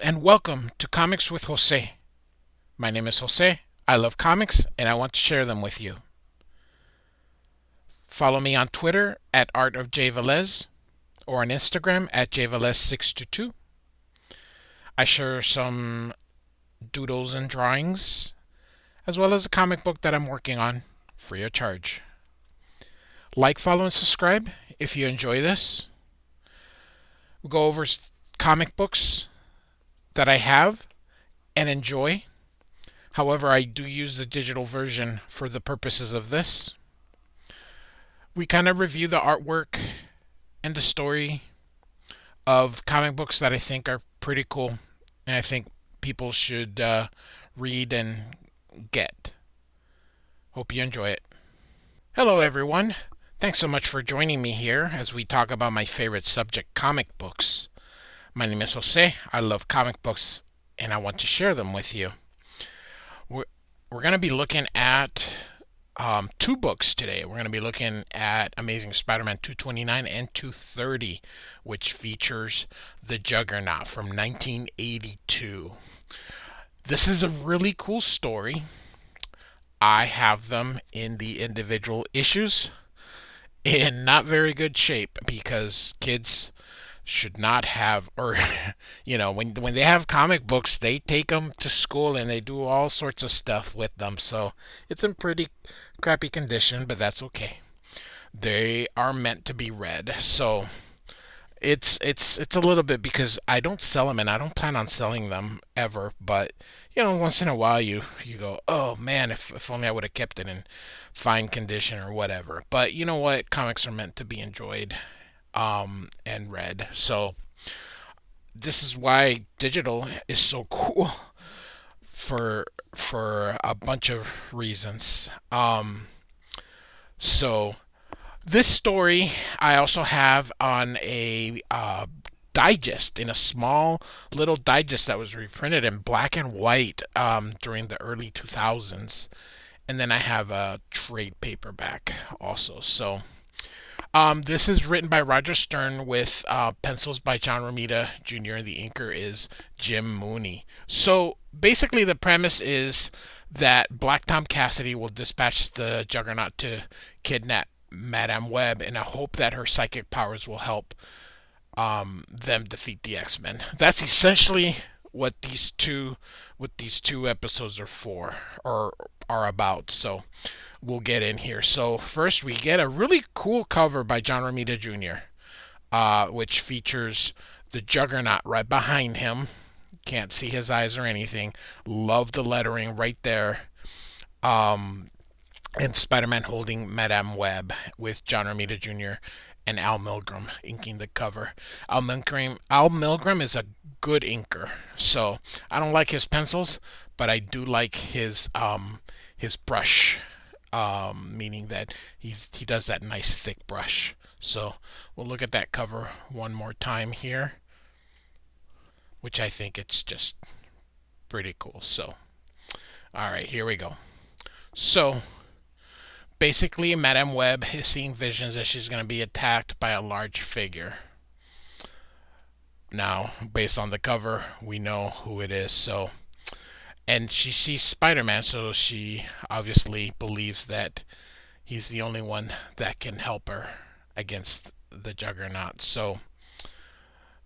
and welcome to Comics with Jose. My name is Jose. I love comics and I want to share them with you. Follow me on Twitter at Art of J Velez or on Instagram at jvelez622. I share some doodles and drawings as well as a comic book that I'm working on free of charge. Like, follow, and subscribe if you enjoy this. We'll go over comic books that I have and enjoy. However, I do use the digital version for the purposes of this. We kind of review the artwork and the story of comic books that I think are pretty cool and I think people should read and get. Hope you enjoy it. Hello, everyone. Thanks so much for joining me here as we talk about my favorite subject, comic books. My name is Jose. I love comic books and I want to share them with you. We're going to be looking at two books today. We're going to be looking at Amazing Spider-Man 229 and 230, which features the Juggernaut from 1982. This is a really cool story. I have them in the individual issues in not very good shape because kids should not have, or when they have comic books, they take them to school and they do all sorts of stuff with them. So it's in pretty crappy condition, but that's okay. They are meant to be read. So it's a little bit because I don't sell them and I don't plan on selling them ever, but once in a while you go, oh man, if only I would have kept it in fine condition or whatever. But you know what? Comics are meant to be enjoyed and read. So this is why digital is so cool for a bunch of reasons. So this story I also have on a digest, in a small little digest that was reprinted in black and white during the early 2000s. And then I have a trade paperback also. So this is written by Roger Stern with pencils by John Romita Jr. and the inker is Jim Mooney. So basically the premise is that Black Tom Cassidy will dispatch the Juggernaut to kidnap Madame Web in a hope that her psychic powers will help them defeat the X-Men. That's essentially what these two episodes are for or are about. So we'll get in here. So first we get a really cool cover by John Romita Jr., which features the Juggernaut right behind him. Can't see his eyes or anything. Love the lettering right there. And Spider-Man holding Madame Web with John Romita Jr. and Al Milgrom inking the cover. Al Milgrom is a good inker. So I don't like his pencils, but I do like his brush, meaning that he does that nice thick brush. So we'll look at that cover one more time here, which I think it's just pretty cool. So all right, here we go. So basically, Madame Web is seeing visions that she's going to be attacked by a large figure. Now, based on the cover, we know who it is. So, and she sees Spider-Man, so she obviously believes that he's the only one that can help her against the Juggernaut. So,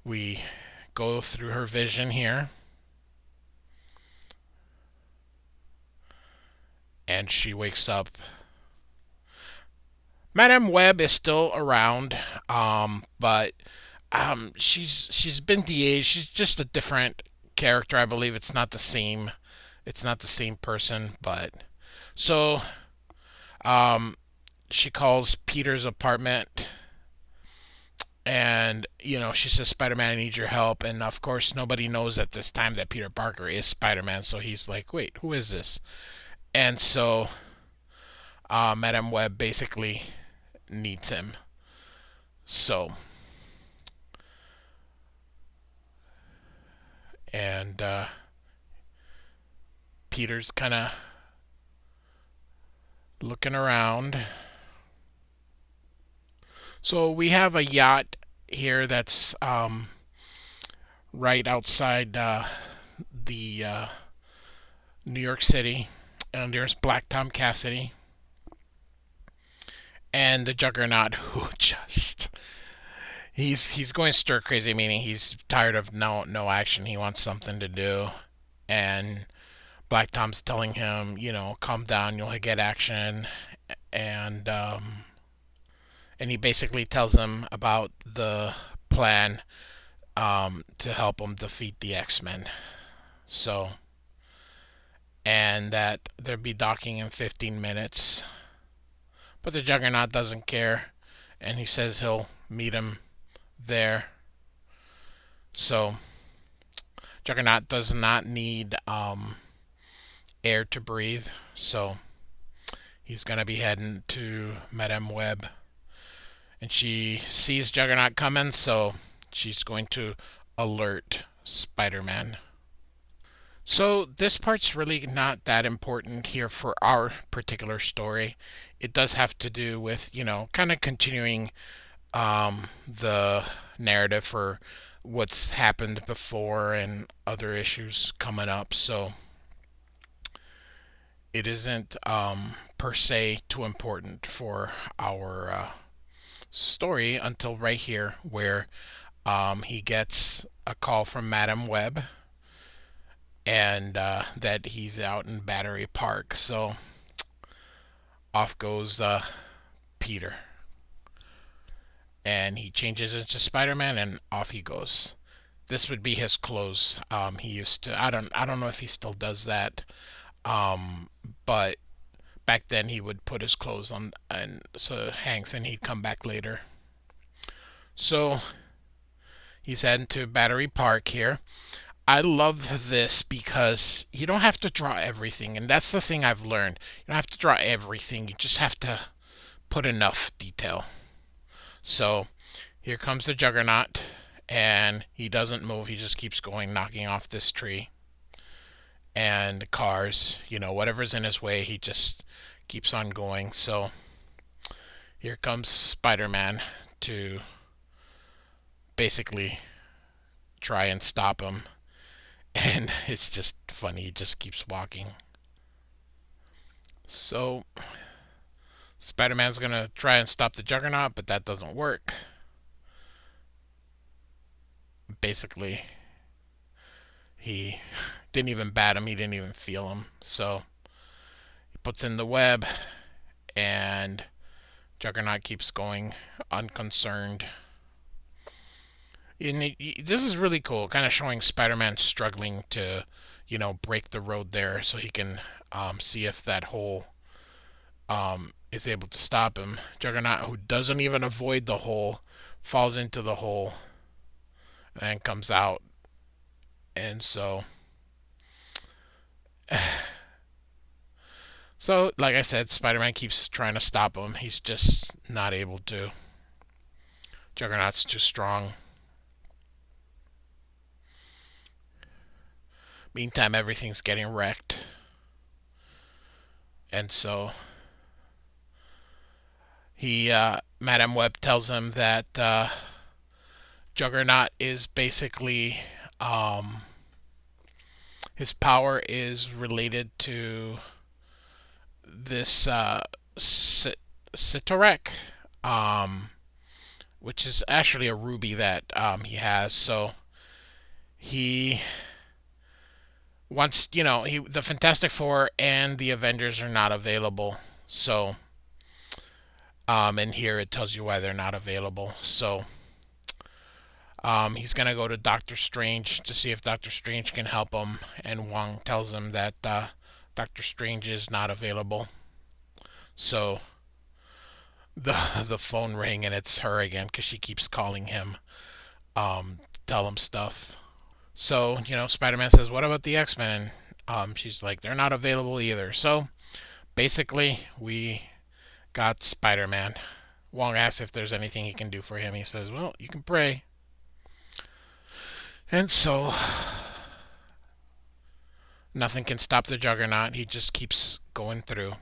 we go through her vision here. And she wakes up. Madame Web is still around, but she's been de-aged. She's just a different character. I believe it's not the same. It's not the same person, but so she calls Peter's apartment, and she says, "Spider-Man, I need your help." And of course, nobody knows at this time that Peter Parker is Spider-Man. So he's like, "Wait, who is this?" And so Madame Web basically needs him. So, and Peter's kind of looking around. So we have a yacht here that's right outside the New York City, and there's Black Tom Cassidy and the Juggernaut, who just he's going stir crazy, meaning he's tired of no action. He wants something to do, and Black Tom's telling him, calm down, you'll get action, and he basically tells him about the plan to help him defeat the X-Men. So, and that they'll be docking in 15 minutes. But the Juggernaut doesn't care, and he says he'll meet him there. So, Juggernaut does not need air to breathe, so he's going to be heading to Madame Web. And she sees Juggernaut coming, so she's going to alert Spider-Man. So this part's really not that important here for our particular story. It does have to do with, kind of continuing the narrative for what's happened before and other issues coming up. So it isn't per se too important for our story until right here, where he gets a call from Madame Web, and that he's out in Battery Park. So off goes Peter, and he changes into Spider-Man, and off he goes. This would be his clothes. He used to. I don't know if he still does that. But back then he would put his clothes on, and so it hangs, and he'd come back later. So he's heading to Battery Park here. I love this because you don't have to draw everything, and that's the thing I've learned. You don't have to draw everything, you just have to put enough detail. So here comes the Juggernaut, and he doesn't move, he just keeps going, knocking off this tree. And cars, whatever's in his way, he just keeps on going. So here comes Spider-Man to basically try and stop him. And it's just funny, he just keeps walking. So Spider-Man's gonna try and stop the Juggernaut, but that doesn't work. Basically, he didn't even bat him, he didn't even feel him. So he puts in the web, and Juggernaut keeps going unconcerned. This is really cool, kind of showing Spider-Man struggling to, break the road there so he can see if that hole is able to stop him. Juggernaut, who doesn't even avoid the hole, falls into the hole and comes out. And so, like I said, Spider-Man keeps trying to stop him. He's just not able to. Juggernaut's too strong. Meantime, everything's getting wrecked. And so Madame Web tells him that Juggernaut is basically, his power is related to this Citorek, which is actually a ruby that he has. So he once the Fantastic Four and the Avengers are not available. So and here it tells you why they're not available. So he's gonna go to Doctor Strange to see if Doctor Strange can help him, and Wong tells him that Doctor Strange is not available. So the phone ring, and it's her again because she keeps calling him to tell him stuff. So, Spider-Man says, what about the X-Men? And she's like, they're not available either. So, basically, we got Spider-Man. Wong asks if there's anything he can do for him. He says, well, you can pray. And so, nothing can stop the Juggernaut. He just keeps going through.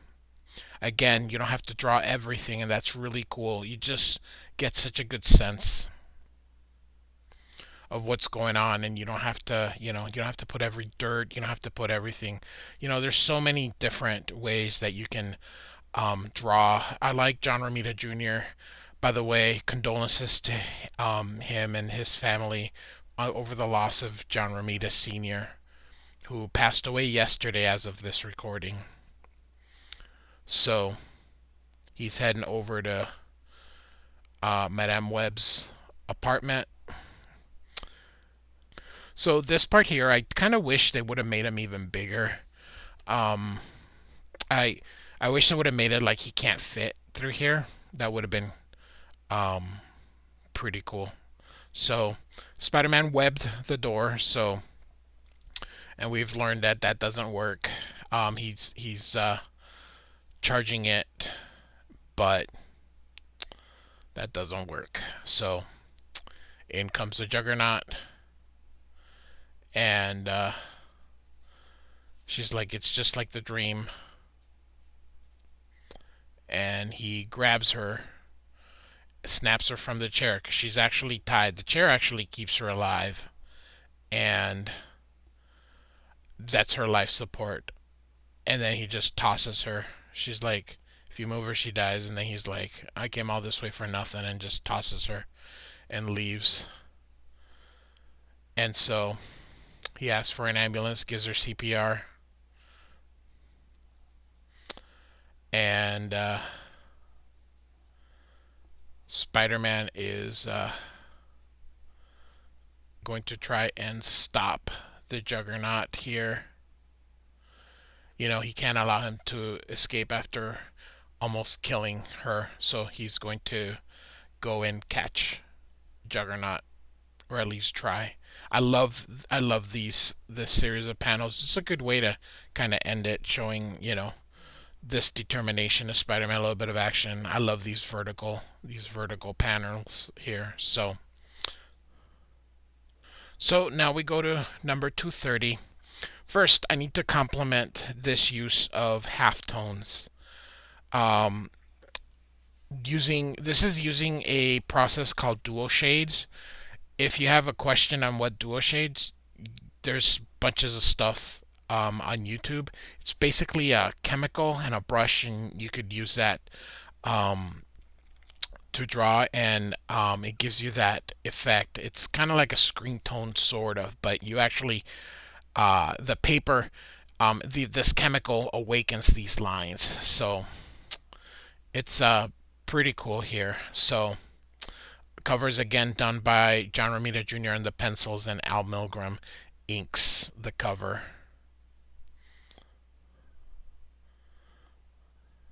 Again, you don't have to draw everything, and that's really cool. You just get such a good sense of what's going on, and you don't have to, you don't have to put every dirt, you don't have to put everything. There's so many different ways that you can draw. I like John Romita Jr. By the way, condolences to him and his family over the loss of John Romita Sr., who passed away yesterday as of this recording. So he's heading over to Madame Webb's apartment. So this part here, I kind of wish they would have made him even bigger. Um, I I wish they would have made it like he can't fit through here. That would have been um, pretty cool. So Spider-Man webbed the door. So and we've learned that that doesn't work. He's charging it, but that doesn't work. So in comes the Juggernaut, and she's like, it's just like the dream. And he grabs her, snaps her from the chair because she's actually tied. The chair actually keeps her alive, and that's her life support. And then he just tosses her. She's like, if you move her, she dies. And then he's like, I came all this way for nothing, and just tosses her and leaves. And so he asks for an ambulance, gives her CPR, and Spider-Man is going to try and stop the Juggernaut here. He can't allow him to escape after almost killing her, so he's going to go and catch Juggernaut, or at least try. I love this series of panels. It's a good way to kind of end it, showing this determination of Spider-Man, a little bit of action. I love these vertical panels here. So now we go to number 230. First, I need to compliment this use of halftones. Um, using a process called dual shades. If you have a question on what dual shades, there's bunches of stuff on YouTube. It's basically a chemical and a brush, and you could use that um, to draw, and it gives you that effect. It's kind of like a screen tone, sort of, but you actually the paper, this chemical awakens these lines. So it's pretty cool here. So covers again done by John Romita Jr. and the pencils, and Al Milgrom inks the cover.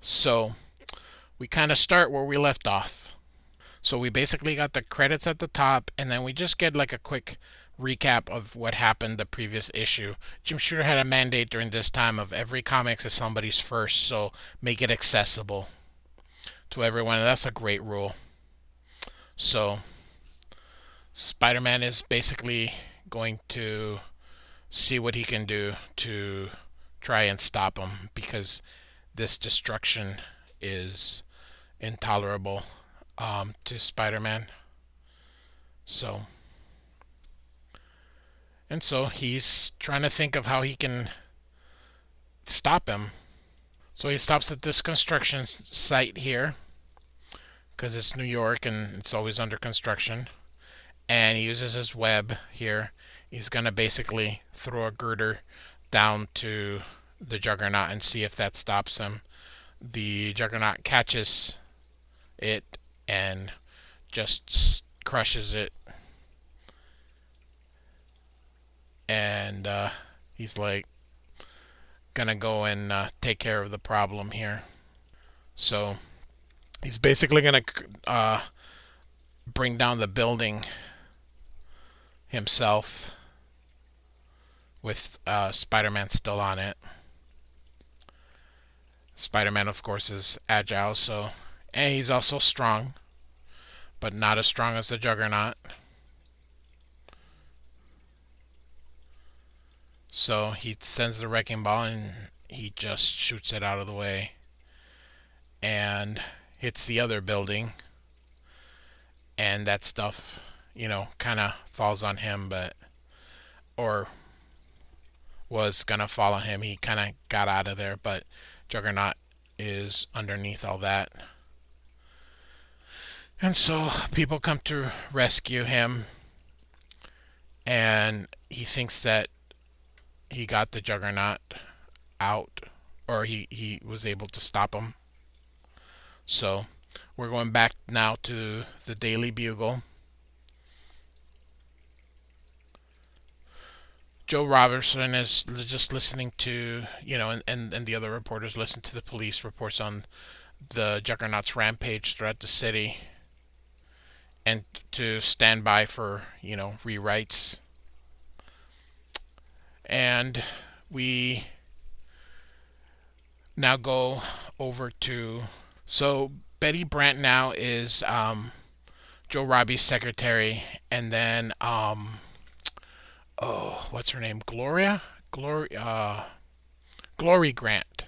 So we kind of start where we left off. So we basically got the credits at the top, and then we just get like a quick recap of what happened the previous issue. Jim Shooter had a mandate during this time of every comics is somebody's first, so make it accessible to everyone. And that's a great rule. So Spider-Man is basically going to see what he can do to try and stop him, because this destruction is intolerable to Spider-Man. So, and so he's trying to think of how he can stop him. So he stops at this construction site here because it's New York and it's always under construction. And he uses his web here. He's going to basically throw a girder down to the Juggernaut and see if that stops him. The Juggernaut catches it and just crushes it. And he's like, gonna go and take care of the problem here. So he's basically gonna bring down the building himself with Spider-Man still on it. Spider-Man, of course, is agile, and he's also strong, but not as strong as the Juggernaut. So he sends the wrecking ball and he just shoots it out of the way and hits the other building, and that stuff kind of falls on him, but or was gonna fall on him. He kind of got out of there, but Juggernaut is underneath all that. And so people come to rescue him, and he thinks that he got the Juggernaut out, or he was able to stop him. So we're going back now to the Daily Bugle. Joe Robertson is just listening to, and the other reporters listen to the police reports on the Juggernaut's rampage throughout the city, and to stand by for, rewrites. And we now go over to. So Betty Brant now is Joe Robbie's secretary, and then oh, what's her name? Glory Grant.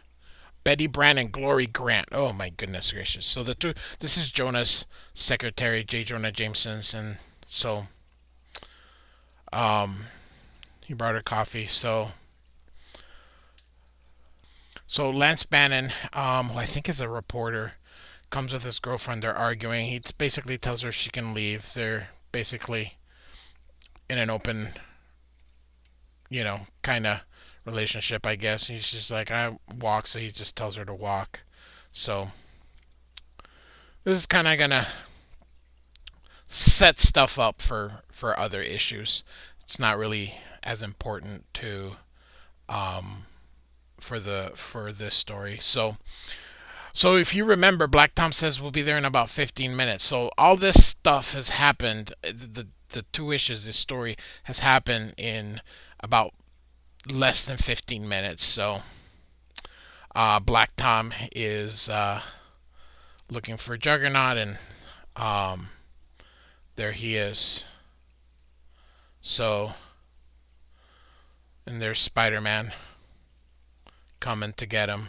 Betty Brant and Glory Grant. Oh my goodness gracious! So the two. This is Jonah's secretary, J. Jonah Jameson's, and so um, he brought her coffee. So Lance Bannon, who I think is a reporter, comes with his girlfriend. They're arguing. He basically tells her she can leave. They're basically in an open, kind of relationship, I guess. He's just like, I walk, so he just tells her to walk. So this is kind of gonna set stuff up for other issues. It's not really as important to for this story. So if you remember, Black Tom says we'll be there in about 15 minutes. So all this stuff has happened. The two issues, this story has happened in about less than 15 minutes. So Black Tom is looking for Juggernaut, and there he is. So, and there's Spider-Man coming to get him.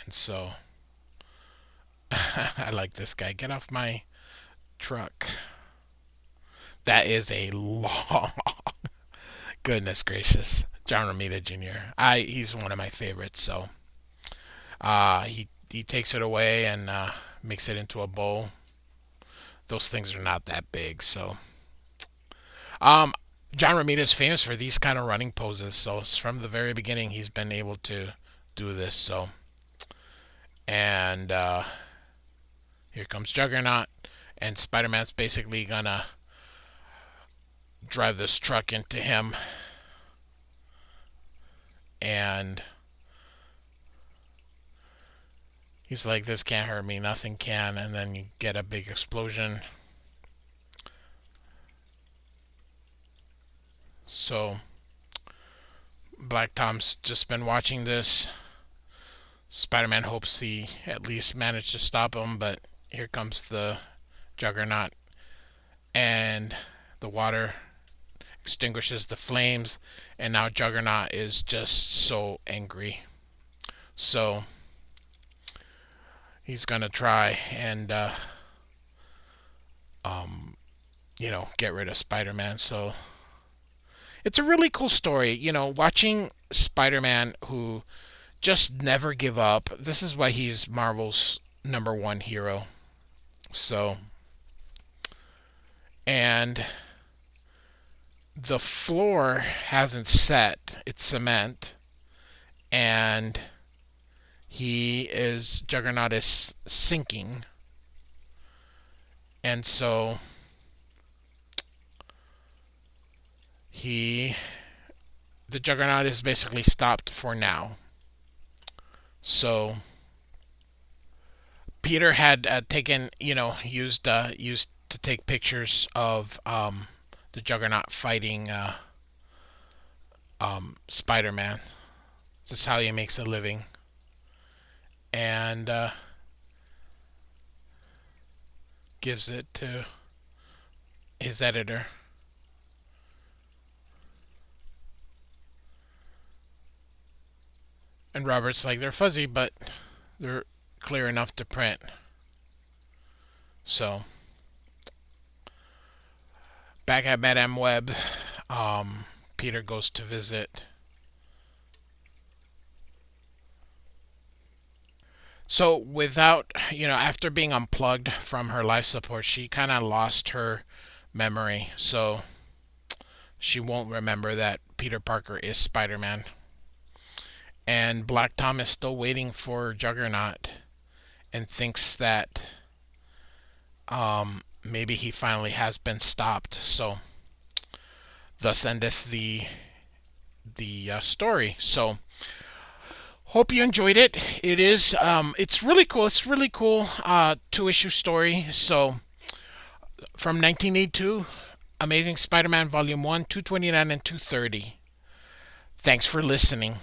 And so, I like this guy. Get off my truck. That is a long. Goodness gracious, John Romita Jr. He's one of my favorites. So, he takes it away and makes it into a bowl. Those things are not that big. So, John Romita is famous for these kind of running poses. So from the very beginning, he's been able to do this. So, and here comes Juggernaut, and Spider-Man's basically gonna drive this truck into him, and he's like, this can't hurt me, nothing can, and then you get a big explosion. So Black Tom's just been watching this. Spider-Man hopes he at least managed to stop him, but here comes the Juggernaut, and the water extinguishes the flames, and now Juggernaut is just so angry. So he's gonna try and get rid of Spider-Man. So it's a really cool story, watching Spider-Man who just never give up. This is why he's Marvel's #1 hero. So, and the floor hasn't set, it's cement, and Juggernaut is sinking. And so the Juggernaut is basically stopped for now. So Peter had taken, used to take pictures of the Juggernaut fighting Spider-Man. This is how he makes a living, and gives it to his editor. And Robert's like, they're fuzzy, but they're clear enough to print. So back at Madame Web, Peter goes to visit. So without, after being unplugged from her life support, she kind of lost her memory. So she won't remember that Peter Parker is Spider-Man. And Black Tom is still waiting for Juggernaut and thinks that maybe he finally has been stopped. So thus endeth the story. So hope you enjoyed it. It's really cool. It's really cool two-issue story. So from 1982, Amazing Spider-Man Volume 1, 229 and 230. Thanks for listening.